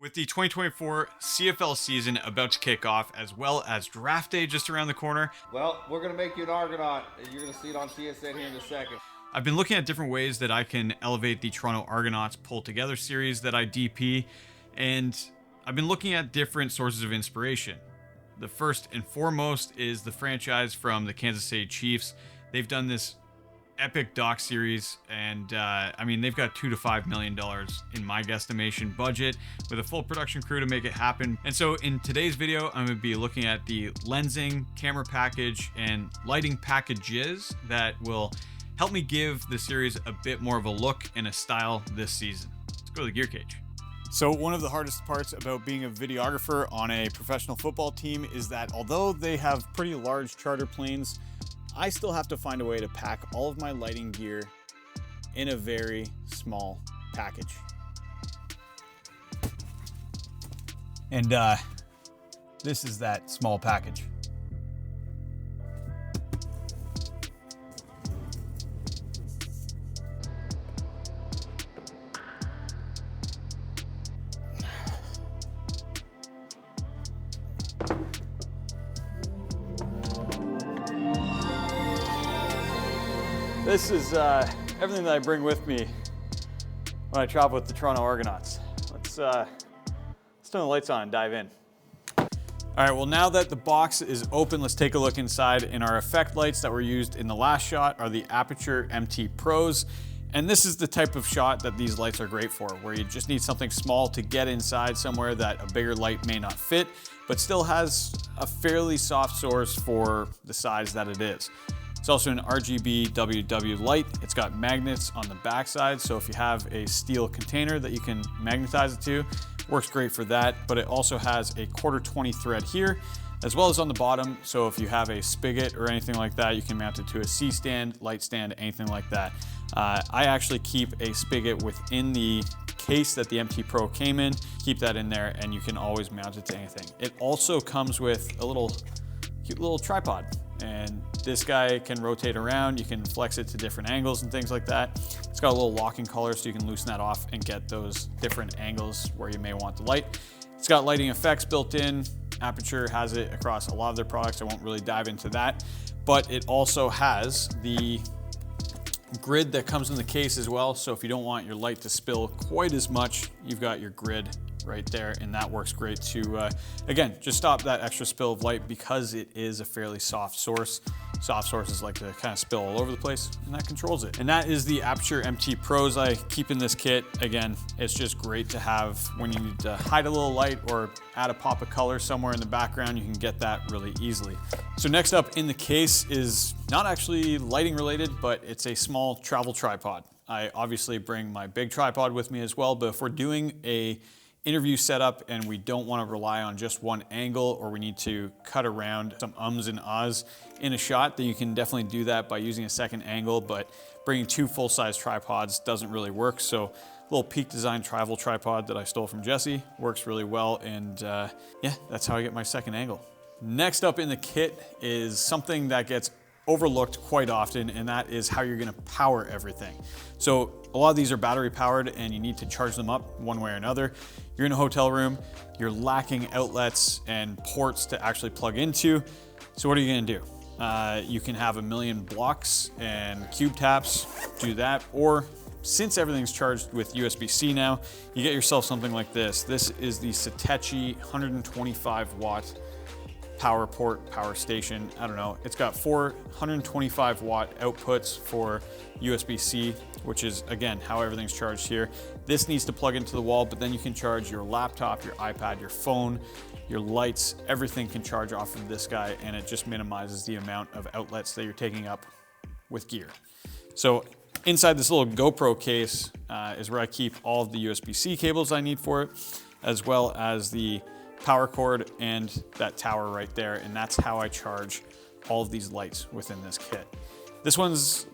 With the 2024 CFL season about to kick off, as well as draft day just around the corner, well, we're going to make you an Argonaut. You're going to see it on TSN here in a second. I've been looking at different ways that I can elevate the Toronto Argonauts Pull Together series that I DP, and I've been looking at different sources of inspiration. The first and foremost is the franchise from the Kansas City Chiefs. They've done this epic doc series, and I mean, they've got $2 to $5 million in my guesstimation budget with a full production crew to make it happen. And so in today's video, I'm going to be looking at the lensing, camera package, and lighting packages that will help me give the series a bit more of a look and a style this season. Let's go to the gear cage. So one of the hardest parts about being a videographer on a professional football team is that although they have pretty large charter planes, I still have to find a way to pack all of my lighting gear in a very small package. And this is that small package. This is everything that I bring with me when I travel with the Toronto Argonauts. Let's turn the lights on and dive in. All right, well, now that the box is open, let's take a look inside. And our effect lights that were used in the last shot are the Aperture MT Pros. And this is the type of shot that these lights are great for, where you just need something small to get inside somewhere that a bigger light may not fit, but still has a fairly soft source for the size that it is. It's also an RGB WW light. It's got magnets on the backside, so if you have a steel container that you can magnetize it to, works great for that. But it also has a 1/4-20 thread here, as well as on the bottom. So if you have a spigot or anything like that, you can mount it to a C-stand, light stand, anything like that. I actually keep a spigot within the case that the MT Pro came in. Keep that in there, and you can always mount it to anything. It also comes with a cute little tripod, and this guy can rotate around. You can flex it to different angles and things like that. It's got a little locking collar, so you can loosen that off and get those different angles where you may want the light. It's got lighting effects built in. Aperture has it across a lot of their products. I won't really dive into that, but it also has the grid that comes in the case as well. So if you don't want your light to spill quite as much, you've got your grid right there, and that works great to, again, just stop that extra spill of light because it is a fairly soft source. Soft sources like to kind of spill all over the place, and that controls it. And that is the Aperture MT Pros I keep in this kit. Again, it's just great to have when you need to hide a little light or add a pop of color somewhere in the background. You can get that really easily. So next up in the case is not actually lighting related, but it's a small travel tripod. I obviously bring my big tripod with me as well, but if we're doing a interview setup and we don't want to rely on just one angle, or we need to cut around some ums and ahs in a shot, then you can definitely do that by using a second angle, but bringing two full-size tripods doesn't really work. So a little Peak Design travel tripod that I stole from Jesse works really well, and yeah, that's how I get my second angle. Next up in the kit is something that gets overlooked quite often, and that is how you're going to power everything. So a lot of these are battery powered, and you need to charge them up one way or another. You're in a hotel room, you're lacking outlets and ports to actually plug into. So what are you going to do? You can have a million blocks and cube taps, do that, or since everything's charged with USB-C now, you get yourself something like this. This is the Satechi 125 watt power port, power station. I don't know. It's got 4 125 watt outputs for USB-C, which is, again, how everything's charged here. This needs to plug into the wall, but then you can charge your laptop, your iPad, your phone, your lights. Everything can charge off of this guy, and it just minimizes the amount of outlets that you're taking up with gear. So inside this little GoPro case is where I keep all of the USB-C cables I need for it, as well as the power cord and that tower right there, and that's how I charge all of these lights within this kit. This one's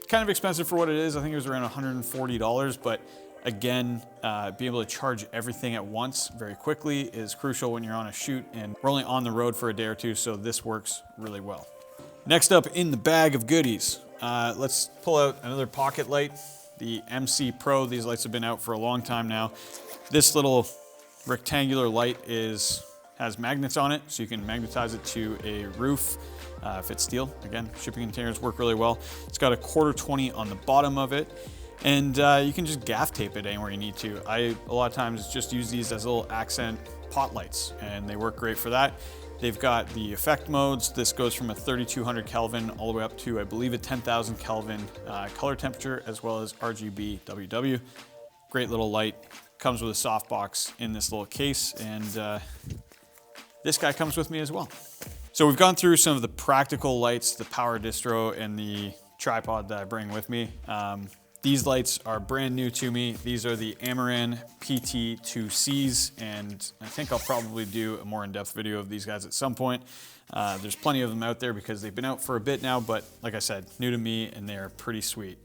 kind of expensive for what it is. I think it was around $140, but again, being able to charge everything at once very quickly is crucial when you're on a shoot, and we're only on the road for a day or two, so this works really well. Next up in the bag of goodies, let's pull out another pocket light, the MC Pro. These lights have been out for a long time now. This little rectangular light has magnets on it, so you can magnetize it to a roof. If it's steel, again, shipping containers work really well. It's got a 1/4-20 on the bottom of it, and you can just gaff tape it anywhere you need to. A lot of times just use these as little accent pot lights, and they work great for that. They've got the effect modes. This goes from a 3200 Kelvin all the way up to, I believe, a 10,000 Kelvin color temperature, as well as RGB WW. Great little light. Comes with a softbox in this little case, and this guy comes with me as well. So we've gone through some of the practical lights, the power distro, and the tripod that I bring with me. These lights are brand new to me. These are the Amaran PT2Cs, and I think I'll probably do a more in-depth video of these guys at some point. There's plenty of them out there because they've been out for a bit now, but like I said, new to me, and they're pretty sweet.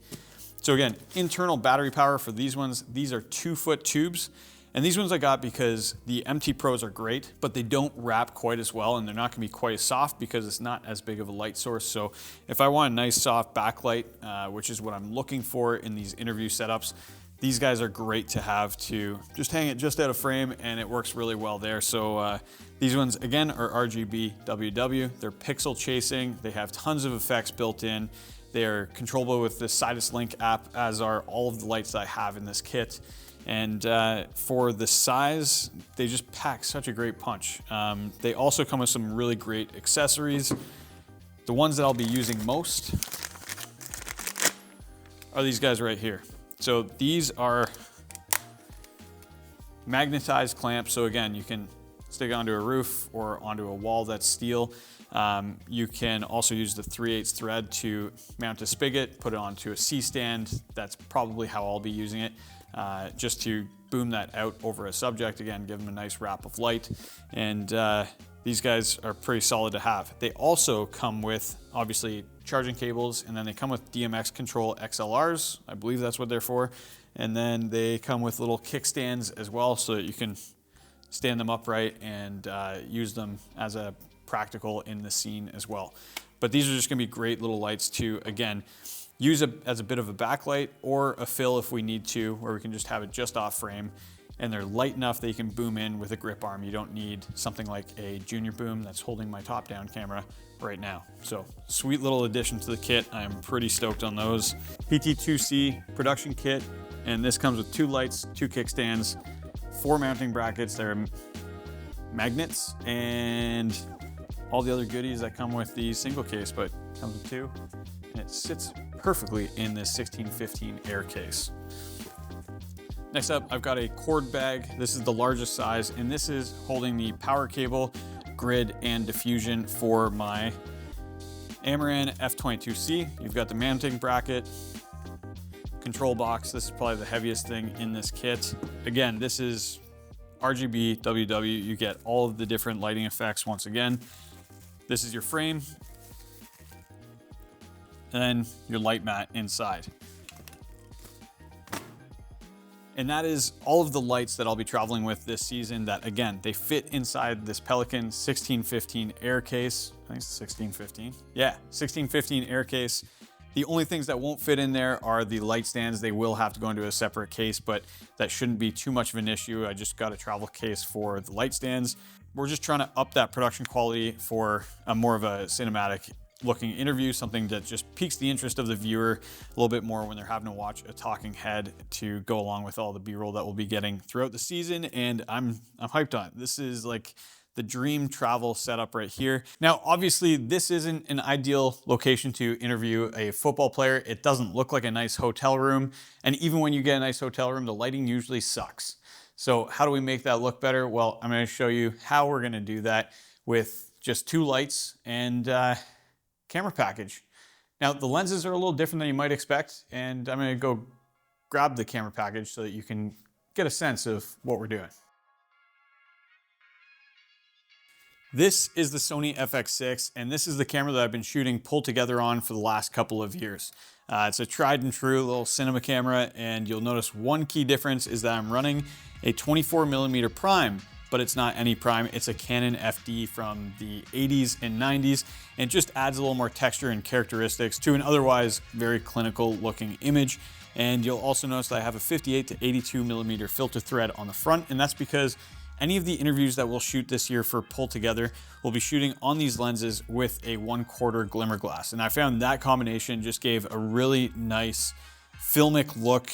So again, internal battery power for these ones. These are 2-foot tubes. And these ones I got because the MT Pros are great, but they don't wrap quite as well, and they're not gonna be quite as soft because it's not as big of a light source. So if I want a nice soft backlight, which is what I'm looking for in these interview setups, these guys are great to have to just hang it just out of frame, and it works really well there. So these ones, again, are RGB WW. They're pixel chasing. They have tons of effects built in. They're controllable with the Sidus Link app, as are all of the lights that I have in this kit. And for the size, they just pack such a great punch. They also come with some really great accessories. The ones that I'll be using most are these guys right here. So these are magnetized clamps. So again, you can stick it onto a roof or onto a wall that's steel. You can also use the 3/8 thread to mount a spigot, put it onto a C-stand. That's probably how I'll be using it. Just to boom that out over a subject. Again, give them a nice wrap of light. And these guys are pretty solid to have. They also come with, obviously, charging cables, and then they come with DMX Control XLRs. I believe that's what they're for. And then they come with little kickstands as well, so that you can stand them upright and use them as a practical in the scene as well. But these are just gonna be great little lights to, again, use as a bit of a backlight or a fill if we need to, where we can just have it just off frame, and they're light enough that you can boom in with a grip arm. You don't need something like a junior boom that's holding my top-down camera right now. So sweet little addition to the kit. I'm pretty stoked on those. PT2C production kit, and this comes with 2 lights, 2 kickstands, 4 mounting brackets. They're magnets, and all the other goodies that come with the single case, but it comes with 2. And it sits perfectly in this 1615 Air case. Next up, I've got a cord bag. This is the largest size, and this is holding the power cable, grid, and diffusion for my Amaran F22C. You've got the mounting bracket, control box. This is probably the heaviest thing in this kit. Again, this is RGB WW. You get all of the different lighting effects once again. This is your frame, and then your light mat inside. And that is all of the lights that I'll be traveling with this season that, again, they fit inside this Pelican 1615 Air case. I think it's 1615. Yeah, 1615 Air case. The only things that won't fit in there are the light stands. They will have to go into a separate case, but that shouldn't be too much of an issue. I just got a travel case for the light stands. We're just trying to up that production quality for a more of a cinematic looking interview, something that just piques the interest of the viewer a little bit more when they're having to watch a talking head to go along with all the B-roll that we'll be getting throughout the season. And I'm hyped on it. This is like the dream travel setup right here. Now, obviously, this isn't an ideal location to interview a football player. It doesn't look like a nice hotel room. And even when you get a nice hotel room, the lighting usually sucks. So how do we make that look better? Well, I'm gonna show you how we're gonna do that with just 2 lights and camera package. Now, the lenses are a little different than you might expect, and I'm gonna go grab the camera package so that you can get a sense of what we're doing. This is the Sony FX6, and this is the camera that I've been shooting pulled together on for the last couple of years. It's a tried and true little cinema camera, and you'll notice one key difference is that I'm running a 24mm prime, but it's not any prime. It's a Canon FD from the 80s and 90s, and it just adds a little more texture and characteristics to an otherwise very clinical looking image. And you'll also notice that I have a 58 to 82mm filter thread on the front, and that's because Any of the interviews that we'll shoot this year for Pull Together, we'll be shooting on these lenses with a 1/4 glimmer glass. And I found that combination just gave a really nice filmic look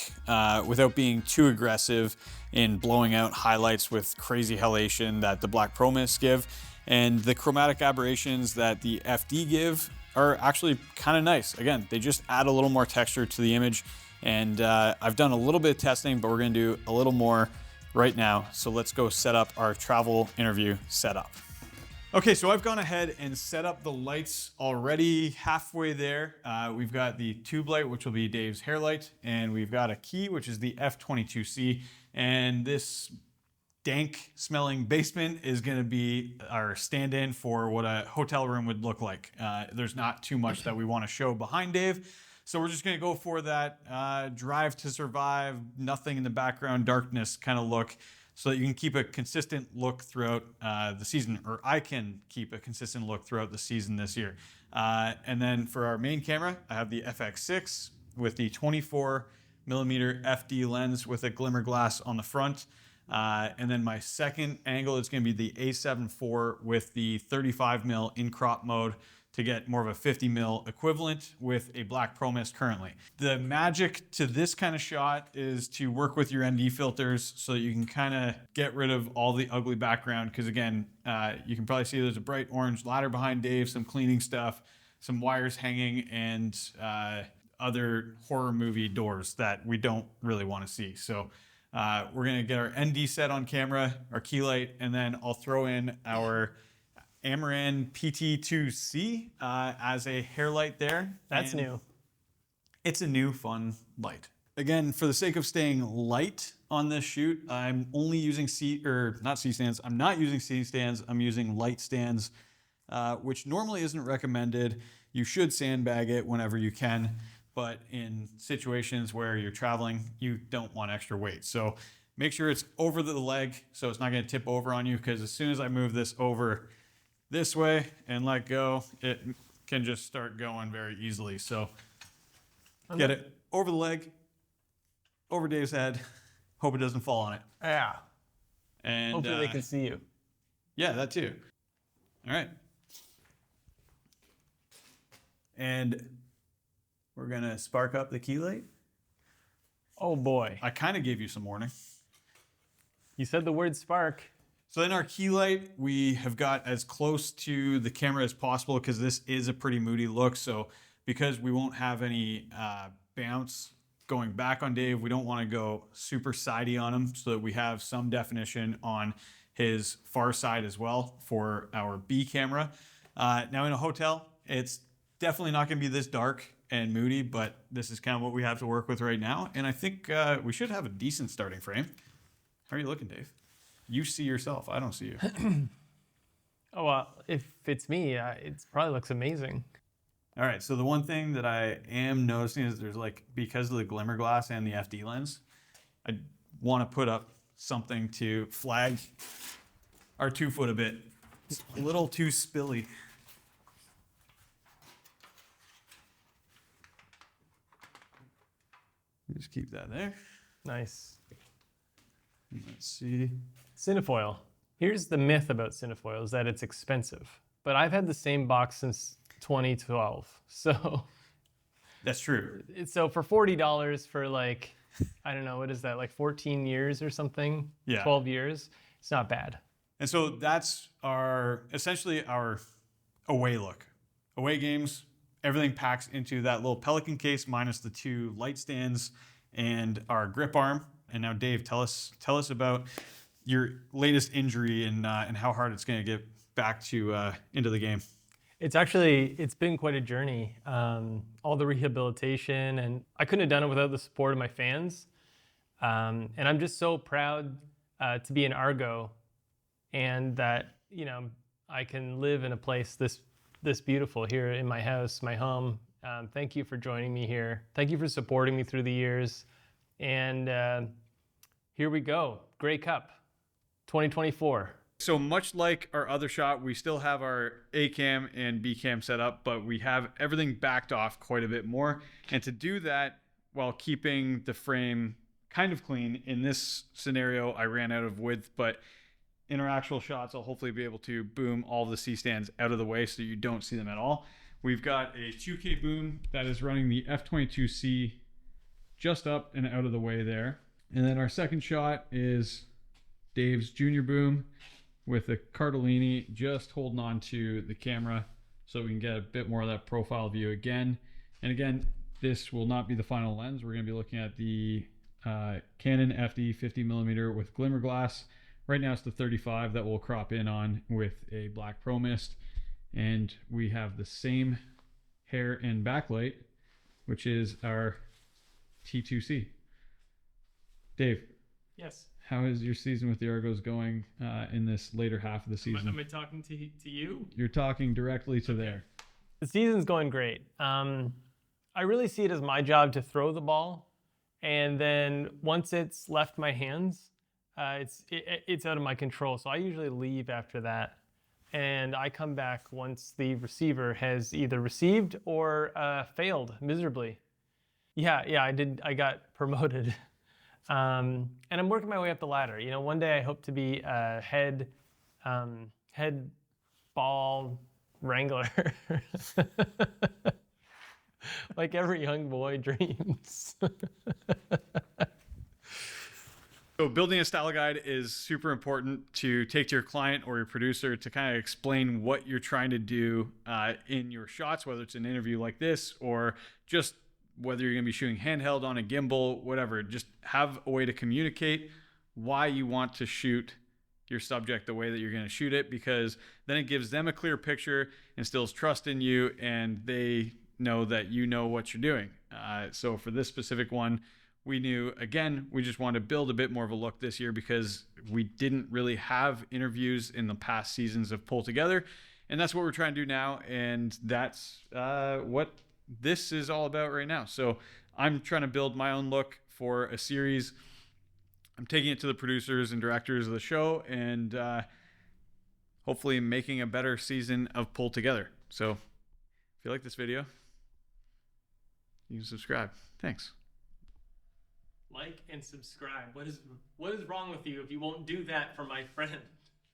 without being too aggressive in blowing out highlights with crazy halation that the Black Pro Mists give. And the chromatic aberrations that the FD give are actually kind of nice. Again, they just add a little more texture to the image. And I've done a little bit of testing, but we're gonna do a little more right now. So let's go set up our travel interview setup. Okay, so I've gone ahead and set up the lights already halfway there. We've got the tube light, which will be Dave's hair light, and we've got a key, which is the F22C. And this dank smelling basement is gonna be our stand-in for what a hotel room would look like. There's not too much that we wanna show behind Dave. So we're just gonna go for that drive to survive, nothing in the background, darkness kind of look, so that you can keep a consistent look throughout the season, or I can keep a consistent look throughout the season this year. And then for our main camera, I have the FX6 with the 24mm FD lens with a glimmer glass on the front. And then my second angle is going to be the A7 IV with the 35mm in crop mode to get more of a 50mm equivalent with a Black Pro Mist currently. The magic to this kind of shot is to work with your ND filters so that you can kind of get rid of all the ugly background, because again, you can probably see there's a bright orange ladder behind Dave, some cleaning stuff, some wires hanging, and other horror movie doors that we don't really want to see. So we're gonna get our ND set on camera, our key light, and then I'll throw in our Amaran PT2C as a hair light there. That's new. It's a new fun light. Again, for the sake of staying light on this shoot, I'm only using I'm not using C stands, I'm using light stands, which normally isn't recommended. You should sandbag it whenever you can, but in situations where you're traveling, you don't want extra weight. So make sure it's over the leg so it's not gonna tip over on you, because as soon as I move this over this way and let go, it can just start going very easily. So get it over the leg, over Dave's head, hope it doesn't fall on it. Yeah. And hopefully they can see you. Yeah, that too. All right. And we're gonna spark up the key light. Oh boy. I kind of gave you some warning. You said the word spark. So in our key light, we have got as close to the camera as possible, because this is a pretty moody look. So because we won't have any bounce going back on Dave, we don't want to go super sidey on him, so that we have some definition on his far side as well for our B camera. Now in a hotel, it's definitely not going to be this dark and moody, but this is kind of what we have to work with right now. And I think we should have a decent starting frame. How are you looking, Dave? You see yourself. I don't see you. Oh, well, if it's me, it probably looks amazing. All right. So the one thing that I am noticing is there's because of the glimmer glass and the FD lens, I want to put up something to flag our 2 foot a bit. It's a little too spilly. Just keep that there. Nice. Let's see. Cinefoil. Here's the myth about cinefoil, is that it's expensive. But I've had the same box since 2012. So That's true. so for $40 for I don't know, what is that, 14 years or something? Yeah. 12 years? It's not bad. And so that's essentially our away look. Away games, everything packs into that little Pelican case minus the 2 light stands and our grip arm. And now, Dave, tell us about your latest injury and how hard it's going to get back to into the game. It's been quite a journey. All the rehabilitation, and I couldn't have done it without the support of my fans. And I'm just so proud to be an Argo, and that I can live in a place this beautiful here in my house, my home. Thank you for joining me here. Thank you for supporting me through the years. And here we go, Grey Cup 2024. So much like our other shot, we still have our A cam and B cam set up, but we have everything backed off quite a bit more. And to do that while keeping the frame kind of clean, in this scenario, I ran out of width, but in our actual shots, I'll hopefully be able to boom all the C-stands out of the way so you don't see them at all. We've got a 2K boom that is running the F22C just up and out of the way there. And then our second shot is Dave's junior boom with a Cardellini just holding on to the camera so we can get a bit more of that profile view again. And again, this will not be the final lens. We're going to be looking at the Canon FD 50mm with glimmer glass. Right now it's the 35 that we'll crop in on with a black pro mist. And we have the same hair and backlight, which is our T2C. Dave. Yes. How is your season with the Argos going in this later half of the season? Am I talking to you? You're talking directly to there. The season's going great. I really see it as my job to throw the ball, and then once it's left my hands, it's out of my control. So I usually leave after that, and I come back once the receiver has either received or failed miserably. Yeah, I got promoted. And I'm working my way up the ladder. You know, one day I hope to be a head ball wrangler. Like every young boy dreams. So building a style guide is super important to take to your client or your producer to kind of explain what you're trying to do in your shots, whether it's an interview like this or just whether you're going to be shooting handheld on a gimbal, whatever. Just have a way to communicate why you want to shoot your subject the way that you're going to shoot it, because then it gives them a clear picture, instills trust in you, and they know that you know what you're doing. So for this specific one, we knew, again, we just wanted to build a bit more of a look this year because we didn't really have interviews in the past seasons of Pull Together. And that's what we're trying to do now. And that's what this is all about right now. So I'm trying to build my own look for a series. I'm taking it to the producers and directors of the show and hopefully making a better season of Pull Together. So if you like this video, you can subscribe. Thanks. Like and subscribe. What is wrong with you if you won't do that for my friend?